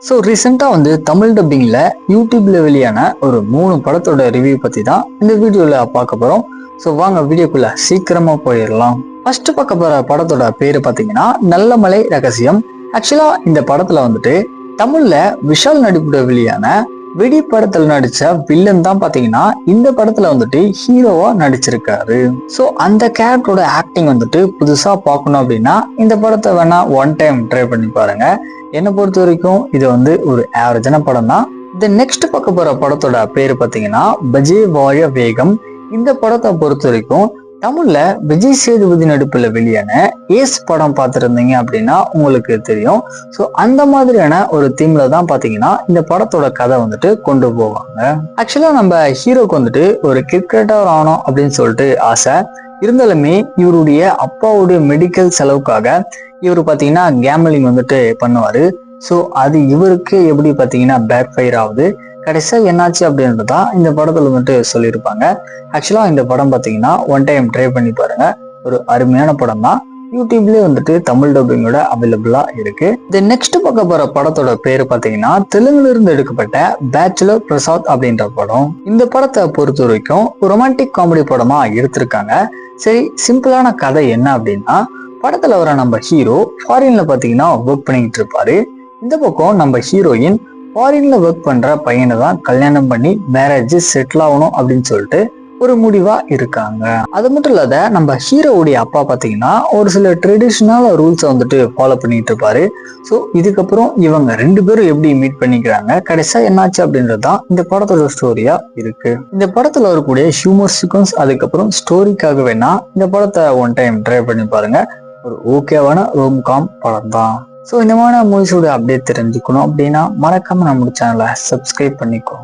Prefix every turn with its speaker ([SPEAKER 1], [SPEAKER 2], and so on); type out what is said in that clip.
[SPEAKER 1] So ரீசெண்டாக வந்து தமிழ் டப்பிங்கில் யூடியூப்ல வெளியான ஒரு 3 படத்தோட ரிவ்யூ பற்றி தான் இந்த வீடியோவில் பார்க்க போகிறோம். ஸோ வாங்க வீடியோக்குள்ள சீக்கிரமாக போயிடலாம். ஃபர்ஸ்ட் பார்க்க போகிற படத்தோட பேர் பார்த்தீங்கன்னா நல்ல மலை ரகசியம். ஆக்சுவலாக இந்த படத்தில் வந்துட்டு தமிழில் விஷால் நடிப்புட வெளியான வெடி படத்துல நடிச்ச வில்லன் தான் பாத்தீங்கன்னா இந்த படத்துல வந்துட்டு ஹீரோவா நடிச்சிருக்காரு. சோ அந்த கேரக்டரோட ஆக்டிங் வந்துட்டு புதுசா பார்க்கணும் அப்படின்னா இந்த படத்தை வேணா ஒன் டைம் ட்ரை பண்ணி பாருங்க. என்னை பொறுத்த வரைக்கும் இது வந்து ஒரு ஆவரேஜான படம் தான். இந்த நெக்ஸ்ட் பார்க்க போற படத்தோட பேரு பாத்தீங்கன்னா பஜே வாழ வேகம். இந்த படத்தை பொறுத்த வரைக்கும் தமிழ்ல விஜய் சேதுபதி நடிப்புல வெளியான ஏஸ் படம் பார்த்துருந்தீங்க அப்படின்னா உங்களுக்கு தெரியும். ஸோ அந்த மாதிரியான ஒரு தீம்ல தான் பாத்தீங்கன்னா இந்த படத்தோட கதை வந்துட்டு கொண்டு போவாங்க. ஆக்சுவலா நம்ம ஹீரோக்கு வந்துட்டு ஒரு கிரிக்கெட்டர் ஆனோம் அப்படின்னு சொல்லிட்டு ஆசை இருந்தாலுமே இவருடைய அப்பாவுடைய மெடிக்கல் செலவுக்காக இவர் பாத்தீங்கன்னா கேம்பிளிங் வந்துட்டு பண்ணுவாரு. ஸோ அது இவருக்கு எப்படி பாத்தீங்கன்னா பேக் ஃபயர் ஆகுது. கடைசியா என்னாச்சு அப்படின்றதான் இந்த படத்துல வந்துட்டு சொல்லியிருப்பாங்க. ஆக்சுவலா இந்த படம் பாத்தீங்கன்னா ஒன் டைம் ட்ரை பண்ணி பாருங்க. ஒரு அருமையான படம் தான். யூடியூப்லயே வந்துட்டு தமிழ் டப்பிங்கோட அவைலபிளா இருக்கு. இந்த நெக்ஸ்ட் பார்க்க போற படத்தோட பேரு பாத்தீங்கன்னா தெலுங்குல இருந்து எடுக்கப்பட்ட பேச்சுலர் பிரசாத் அப்படின்ற படம். இந்த படத்தை பொறுத்த வரைக்கும் ரொமான்டிக் காமெடி படமா எடுத்திருக்காங்க. சரி, சிம்பிளான கதை என்ன அப்படின்னா படத்துல வர நம்ம ஹீரோ ஃபாரின்ல பாத்தீங்கன்னா ஒர்க் பண்ணிக்கிட்டு இருப்பாரு. இந்த பக்கம் நம்ம ஹீரோயின் ஃபாரின்ல ஒர்க் பண்ற பையனை தான் கல்யாணம் பண்ணி மேரேஜ் செட்டில் ஆகணும் அப்படின்னு சொல்லிட்டு ஒரு முடிவா இருக்காங்க. அது மட்டும் இல்லாத நம்ம ஹீரோவுடைய அப்பா பாத்தீங்கன்னா ஒரு சில ட்ரெடிஷ்னல் ரூல்ஸை வந்துட்டு ஃபாலோ பண்ணிட்டு இருப்பாரு. ஸோ இதுக்கப்புறம் இவங்க 2 பேரும் எப்படி மீட் பண்ணிக்கிறாங்க, கடைசியா என்னாச்சு அப்படின்றதுதான் இந்த படத்தோட ஸ்டோரியா இருக்கு. இந்த படத்துல வரக்கூடிய ஹியூமர் சீக்வன்ஸ் அதுக்கப்புறம் ஸ்டோரிக்காக வேணா இந்த படத்தை ஒன் டைம் ட்ரை பண்ணி பாருங்க. ஒரு ஓகேவான ரோம்காம் படம் தான். ஸோ இந்த மாதிரி மூவிஸோட அப்டேட் தெரிஞ்சுக்கணும் அப்படின்னா மறக்காம நம்ம சேனலை சப்ஸ்கிரைப் பண்ணிக்கோ.